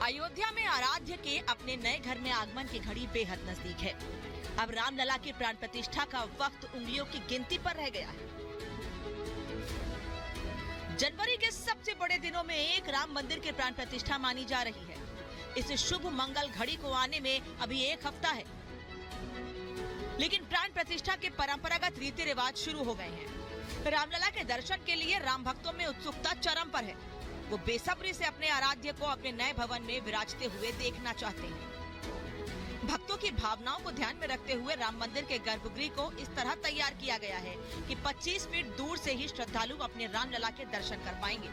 अयोध्या में आराध्य के अपने नए घर में आगमन की घड़ी बेहद नजदीक है। अब रामलला की प्राण प्रतिष्ठा का वक्त उंगलियों की गिनती पर रह गया है। जनवरी के सबसे बड़े दिनों में एक राम मंदिर की प्राण प्रतिष्ठा मानी जा रही है। इस शुभ मंगल घड़ी को आने में अभी एक हफ्ता है, लेकिन प्राण प्रतिष्ठा के परंपरागत रीति रिवाज शुरू हो गए हैं। रामलला के दर्शन के लिए राम भक्तों में उत्सुकता चरम पर है। वो बेसब्री से अपने आराध्य को अपने नए भवन में विराजते हुए देखना चाहते हैं। भक्तों की भावनाओं को ध्यान में रखते हुए राम मंदिर के गर्भगृह को इस तरह तैयार किया गया है कि 25 फीट दूर से ही श्रद्धालु अपने रामलला के दर्शन कर पाएंगे।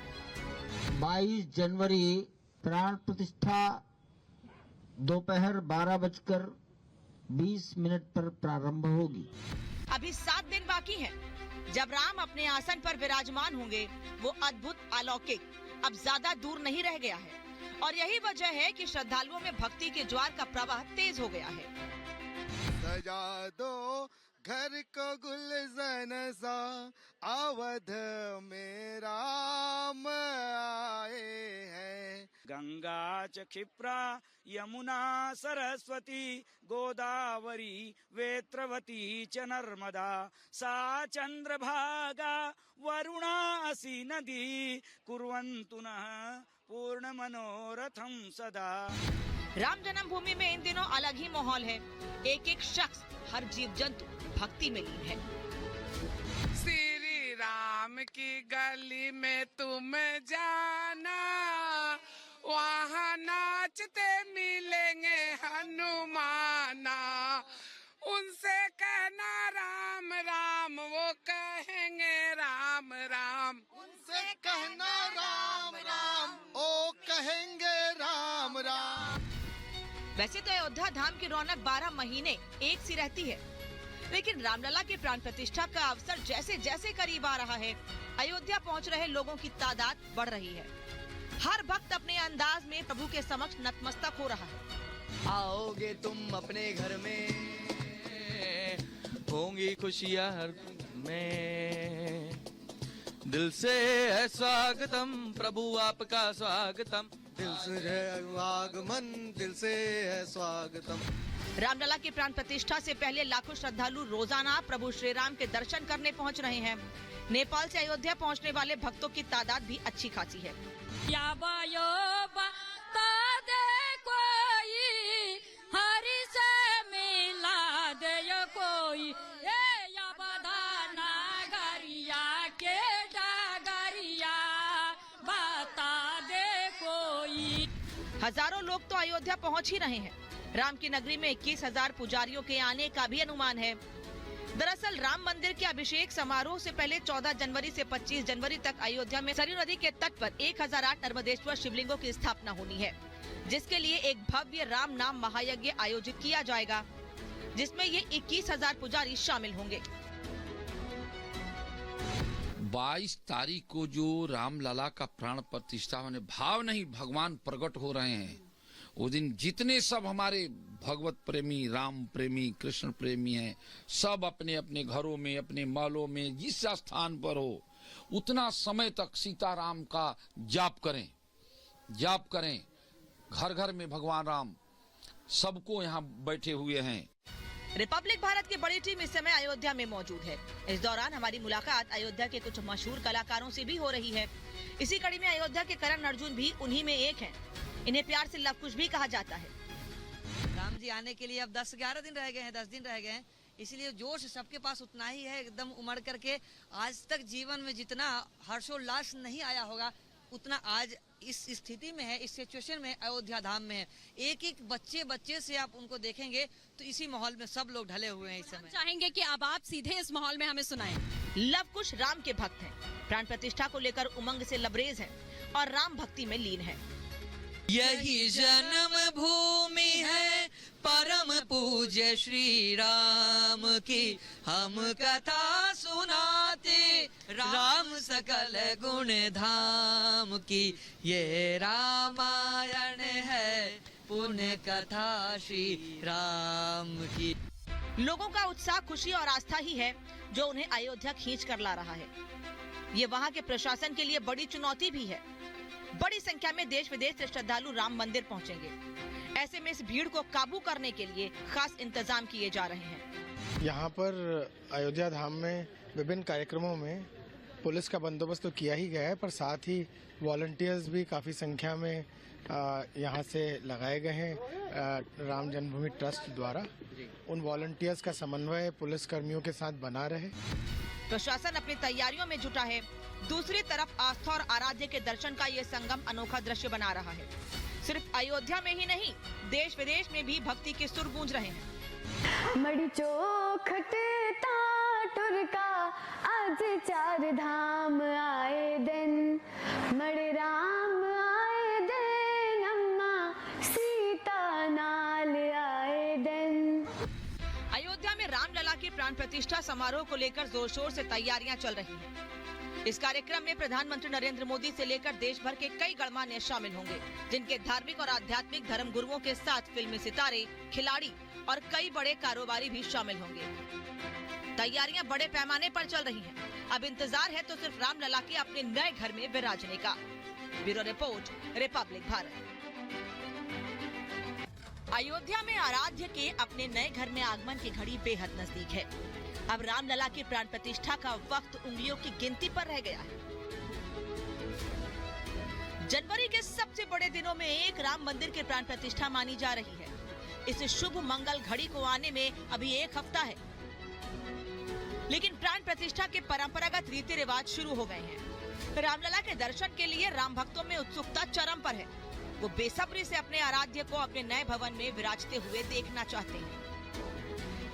22 जनवरी प्राण प्रतिष्ठा दोपहर 12:20 पर प्रारंभ होगी। अभी 7 दिन बाकी हैं, जब राम अपने आसन पर विराजमान होंगे। वो अद्भुत अलौकिक अब ज्यादा दूर नहीं रह गया है, और यही वजह है कि श्रद्धालुओं में भक्ति के ज्वार का प्रवाह तेज हो गया है। सजा दो घर को गुलशन सा, अवध में राम आए हैं। गंगा च क्षिप्रा यमुना सरस्वती गोदावरी वेत्रवती च नर्मदा सा चंद्रभागा वरुणा असि नदी कुर्वन्तु नः पूर्ण मनोरथम सदा। राम जन्मभूमि में इन दिनों अलग ही माहौल है। एक एक शख्स, हर जीव जंतु भक्ति में लीन है। श्री राम की गली में तुम जाना, वहाँ नाचते मिलेंगे हनुमाना। उनसे कहना राम राम, वो कहेंगे राम राम। उनसे कहना राम राम, ओ कहेंगे राम राम। वैसे तो अयोध्या धाम की रौनक 12 महीने एक सी रहती है, लेकिन रामलला की प्राण प्रतिष्ठा का अवसर जैसे जैसे करीब आ रहा है, अयोध्या पहुंच रहे लोगों की तादाद बढ़ रही है। हर भक्त अपने अंदाज में प्रभु के समक्ष नतमस्तक हो रहा है। आओगे तुम अपने घर में, होंगी खुशियाँ हर में। दिल से है स्वागतम प्रभु आपका स्वागतम, दिल से है आगमन, दिल से है स्वागतम। रामलला की प्राण प्रतिष्ठा से पहले लाखों श्रद्धालु रोजाना प्रभु श्री राम के दर्शन करने पहुंच रहे हैं। नेपाल से अयोध्या पहुंचने वाले भक्तों की तादाद भी अच्छी खासी है। हरि से मिला दे कोई, नागरिया के डागरिया बता दे कोई। हजारों लोग तो अयोध्या पहुंच ही रहे हैं। राम की नगरी में 21,000 पुजारियों के आने का भी अनुमान है। दरअसल राम मंदिर के अभिषेक समारोह से पहले 14 जनवरी से 25 जनवरी तक अयोध्या में सरयू नदी के तट पर 1008 नर्मदेश्वर शिवलिंगों की स्थापना होनी है, जिसके लिए एक भव्य राम नाम महायज्ञ आयोजित किया जाएगा, जिसमें ये 21,000 पुजारी शामिल होंगे। 22 तारीख को जो रामलला का प्राण प्रतिष्ठा होने, भाव नहीं भगवान प्रकट हो रहे हैं। उस दिन जितने सब हमारे भगवत प्रेमी, राम प्रेमी, कृष्ण प्रेमी हैं, सब अपने अपने घरों में, अपने महलों में, जिस स्थान पर हो, उतना समय तक सीताराम का जाप करें। घर घर में भगवान राम सबको यहाँ बैठे हुए हैं। रिपब्लिक भारत की बड़ी टीम इस समय अयोध्या में मौजूद है। इस दौरान हमारी मुलाकात अयोध्या के कुछ मशहूर कलाकारों से भी हो रही है। इसी कड़ी में अयोध्या के करण अर्जुन भी उन्हीं में एक हैं। इन्हें प्यार से लव कुश भी कहा जाता है। राम जी आने के लिए अब 10-11 दिन रह गए हैं, 10 दिन रह गए हैं, इसलिए जोश सबके पास उतना ही है, एकदम उमड़ करके। आज तक जीवन में जितना हर्षोल्लास नहीं आया होगा, उतना आज इस स्थिति में है, इस सिचुएशन में अयोध्या धाम में है। एक एक बच्चे से आप उनको देखेंगे तो इसी माहौल में सब लोग ढले हुए हैं इस समय। चाहेंगे कि अब आप सीधे इस माहौल में हमें सुनाएं। लव कुश राम के भक्त हैं, प्राण प्रतिष्ठा को लेकर उमंग से लबरेज हैं और राम भक्ति में लीन हैं। यही जन्म भूमि है परम पूज्य श्री राम की, हम कथा सुनाते राम सकल गुण धाम की। ये रामायण है पुण्य कथा श्री राम की। लोगों का उत्साह, खुशी और आस्था ही है जो उन्हें अयोध्या खींच कर ला रहा है। ये वहाँ के प्रशासन के लिए बड़ी चुनौती भी है। बड़ी संख्या में देश विदेश से श्रद्धालु राम मंदिर पहुंचेंगे। ऐसे में इस भीड़ को काबू करने के लिए खास इंतजाम किए जा रहे हैं। यहाँ पर अयोध्या धाम में विभिन्न कार्यक्रमों में पुलिस का बंदोबस्त तो किया ही गया है, पर साथ ही वॉलंटियर्स भी काफ़ी संख्या में यहाँ से लगाए गए हैं राम जन्मभूमि ट्रस्ट द्वारा। उन वॉलंटियर्स का समन्वय पुलिस कर्मियों के साथ बना रहे। प्रशासन अपनी तैयारियों में जुटा है। दूसरी तरफ आस्था और आराध्य के दर्शन का ये संगम अनोखा दृश्य बना रहा है। सिर्फ अयोध्या में ही नहीं, देश विदेश में भी भक्ति के सुर गूंज रहे हैं। मड़ी चौखट टुरका आज चार धाम आए दिन, मड़े राम आए दिन, अम्मा सीता नाल आए दिन। अयोध्या में रामलला की प्राण प्रतिष्ठा समारोह को लेकर जोर शोर से तैयारियां चल रही हैं। इस कार्यक्रम में प्रधानमंत्री नरेंद्र मोदी से लेकर देश भर के कई गणमान्य शामिल होंगे, जिनके धार्मिक और आध्यात्मिक धर्म गुरुओं के साथ फिल्मी सितारे, खिलाड़ी और कई बड़े कारोबारी भी शामिल होंगे। तैयारियां बड़े पैमाने पर चल रही हैं। अब इंतजार है तो सिर्फ रामलला के अपने नए घर में विराजने का। Bureau report, Republic Bharat. Ayodhya में आराध्य के अपने नए घर में आगमन की घड़ी बेहद नजदीक है। अब रामलला की प्राण प्रतिष्ठा का वक्त उंगलियों की गिनती पर रह गया है। जनवरी के सबसे बड़े दिनों में एक राम मंदिर की प्राण प्रतिष्ठा मानी जा रही है। इस शुभ मंगल घड़ी को आने में अभी एक हफ्ता है, लेकिन प्राण प्रतिष्ठा के परंपरागत रीति रिवाज शुरू हो गए हैं। रामलला के दर्शन के लिए राम भक्तों में उत्सुकता चरम पर है। वो बेसब्री से अपने आराध्य को अपने नए भवन में विराजते हुए देखना चाहते हैं।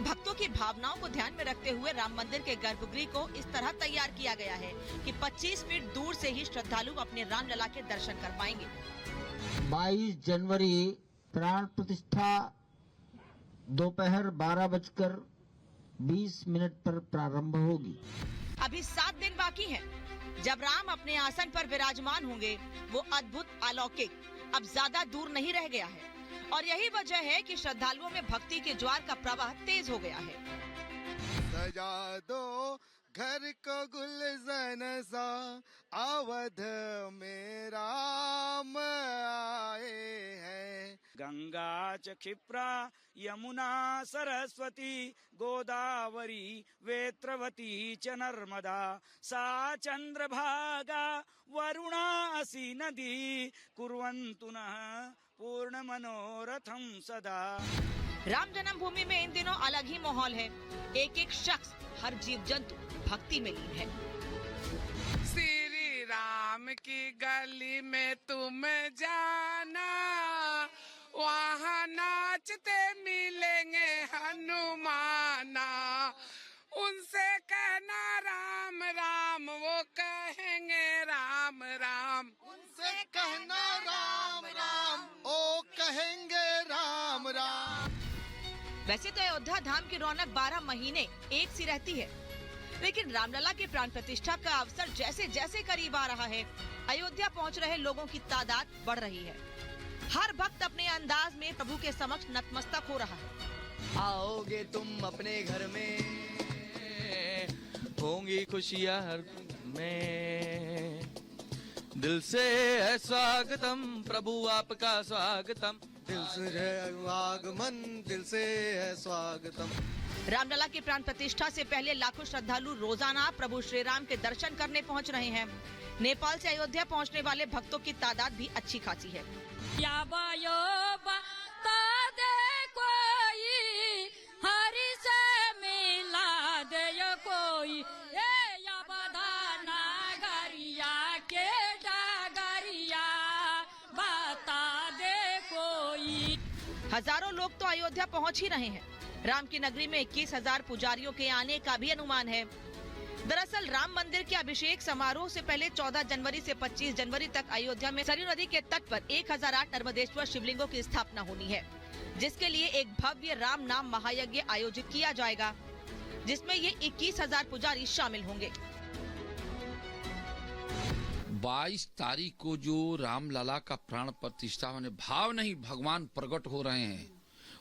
भक्तों की भावनाओं को ध्यान में रखते हुए राम मंदिर के गर्भगृह को इस तरह तैयार किया गया है कि 25 फीट दूर से ही श्रद्धालु अपने रामलला के दर्शन कर पाएंगे। 22 जनवरी प्राण प्रतिष्ठा दोपहर 12:20 पर प्रारंभ होगी। अभी 7 दिन बाकी हैं। जब राम अपने आसन पर विराजमान होंगे, वो अद्भुत अलौकिक अब ज्यादा दूर नहीं रह गया है। और यही वजह है कि श्रद्धालुओं में भक्ति के ज्वार का प्रवाह तेज हो गया है। सजा दो घर को गुलशन सा, अवध में राम आए हैं। गंगा च क्षिप्रा यमुना सरस्वती गोदावरी वेत्रवती च नर्मदा सा चंद्रभागा वरुणासी नदी कुर्वन्तु नः पूर्ण मनोरथम सदा। राम जन्मभूमि में इन दिनों अलग ही माहौल है। एक एक शख्स, हर जीव जंतु भक्ति में लीन है। श्री राम की गली में तुम जाना, वहाँ नाचते मिलेंगे हनुमाना। उनसे कहना राम राम, वो कहेंगे राम राम। उनसे कहना राम राम, ओ कहेंगे राम राम। वैसे तो अयोध्या धाम की रौनक 12 महीने एक सी रहती है, लेकिन रामलला की प्राण प्रतिष्ठा का अवसर जैसे जैसे करीब आ रहा है, अयोध्या पहुंच रहे लोगों की तादाद बढ़ रही है। हर भक्त अपने अंदाज में प्रभु के समक्ष नतमस्तक हो रहा है। आओगे तुम अपने घर में, होंगी खुशियाँ हर में, दिल से है स्वागतम प्रभु आपका स्वागतम। दिल से है आगमन, दिल से है स्वागतम। रामलला की प्राण प्रतिष्ठा से पहले लाखों श्रद्धालु रोजाना प्रभु श्री राम के दर्शन करने पहुंच रहे हैं। नेपाल से अयोध्या पहुंचने वाले भक्तों की तादाद भी अच्छी खासी है। हरि से मिला दे कोई, या बधाना गरिया के डागरिया बता दे कोई। हजारों लोग तो अयोध्या पहुंच ही रहे हैं। राम की नगरी में 21,000 पुजारियों के आने का भी अनुमान है। दरअसल राम मंदिर के अभिषेक समारोह से पहले 14 जनवरी से 25 जनवरी तक अयोध्या में सरयू नदी के तट पर 1008 नर्मदेश्वर शिवलिंगों की स्थापना होनी है, जिसके लिए एक भव्य राम नाम महायज्ञ आयोजित किया जाएगा, जिसमें ये 21,000 पुजारी शामिल होंगे। 22 तारीख को जो रामलला का प्राण प्रतिष्ठा माने भाव नहीं भगवान प्रकट हो रहे हैं,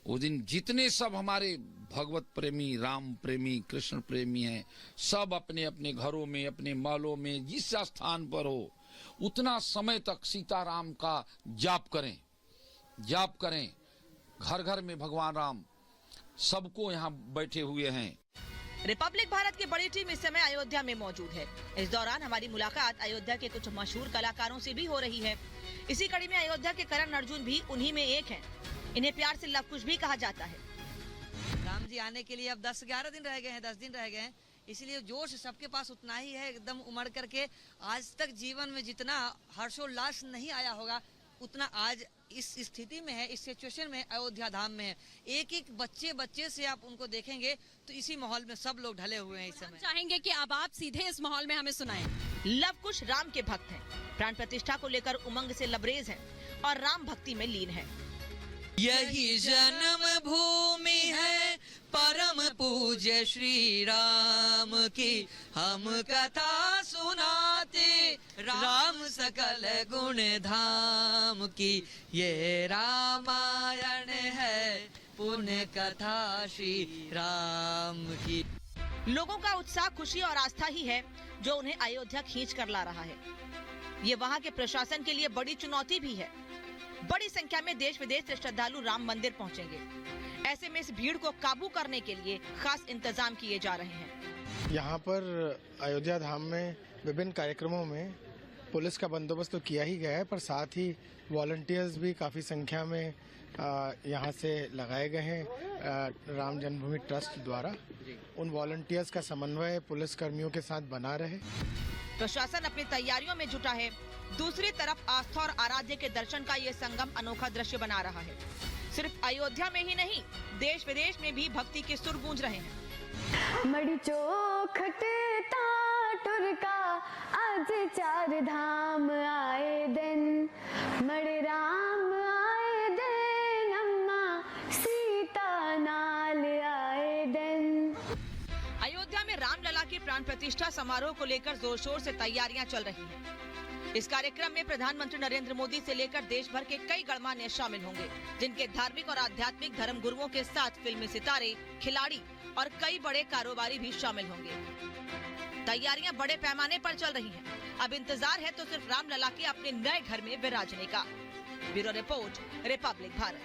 उस दिन जितने सब हमारे भगवत प्रेमी, राम प्रेमी, कृष्ण प्रेमी हैं, सब अपने अपने घरों में, अपने महलों में, जिस स्थान पर हो, उतना समय तक सीताराम का जाप करें। घर घर में भगवान राम सबको यहाँ बैठे हुए हैं। रिपब्लिक भारत की बड़ी टीम इस समय अयोध्या में मौजूद है। इस दौरान हमारी मुलाकात अयोध्या के कुछ मशहूर कलाकारों से भी हो रही है। इसी कड़ी में अयोध्या के करण अर्जुन भी उन्हीं में एक हैं। इन्हें प्यार से लव कुश भी कहा जाता है। राम जी आने के लिए अब 10-11 दिन रह गए हैं, 10 दिन रह गए हैं, इसलिए जोश सबके पास उतना ही है, एकदम उमड़ करके। आज तक जीवन में जितना हर्षोल्लास नहीं आया होगा उतना आज इस स्थिति में है, इस सिचुएशन में अयोध्या धाम में है। एक एक बच्चे से आप उनको देखेंगे तो इसी माहौल में सब लोग ढले हुए हैं इस समय। चाहेंगे कि अब आप सीधे इस माहौल में हमें सुनाएं। लव कुश राम के भक्त हैं, प्राण प्रतिष्ठा को लेकर उमंग से लबरेज हैं और राम भक्ति में लीन है। यही जन्म भूमि है परम पूज्य श्री राम की, हम कथा सुनाते राम सकल गुण धाम की। ये रामायण है पुण्य कथा श्री राम की। लोगों का उत्साह, खुशी और आस्था ही है जो उन्हें अयोध्या खींच कर ला रहा है। ये वहाँ के प्रशासन के लिए बड़ी चुनौती भी है। बड़ी संख्या में देश विदेश से श्रद्धालु राम मंदिर पहुंचेंगे। ऐसे में इस भीड़ को काबू करने के लिए खास इंतजाम किए जा रहे हैं। यहाँ पर अयोध्या धाम में विभिन्न कार्यक्रमों में पुलिस का बंदोबस्त तो किया ही गया है, पर साथ ही वॉलंटियर्स भी काफ़ी संख्या में यहाँ से लगाए गए हैं राम जन्मभूमि ट्रस्ट द्वारा। उन वॉलंटियर्स का समन्वय पुलिस कर्मियों के साथ बना रहे। प्रशासन अपनी तैयारियों में जुटा है। दूसरी तरफ आस्था और आराध्य के दर्शन का ये संगम अनोखा दृश्य बना रहा है। सिर्फ अयोध्या में ही नहीं, देश विदेश में भी भक्ति के सुर गूंज रहे हैं। मड़ी चौखट टाटुर का आज 4 धाम आए दिन, मड़े राम आए दिन, अम्मा सीता नाल आए दिन। अयोध्या में रामलला की प्राण प्रतिष्ठा समारोह को लेकर जोर शोर से तैयारियां चल रही हैं। इस कार्यक्रम में प्रधानमंत्री नरेंद्र मोदी से लेकर देश भर के कई गणमान्य शामिल होंगे, जिनके धार्मिक और आध्यात्मिक धर्म गुरुओं के साथ फिल्मी सितारे, खिलाड़ी और कई बड़े कारोबारी भी शामिल होंगे। तैयारियां बड़े पैमाने पर चल रही हैं। अब इंतजार है तो सिर्फ रामलला के अपने नए घर में विराजने का। Bureau report, Republic Bharat.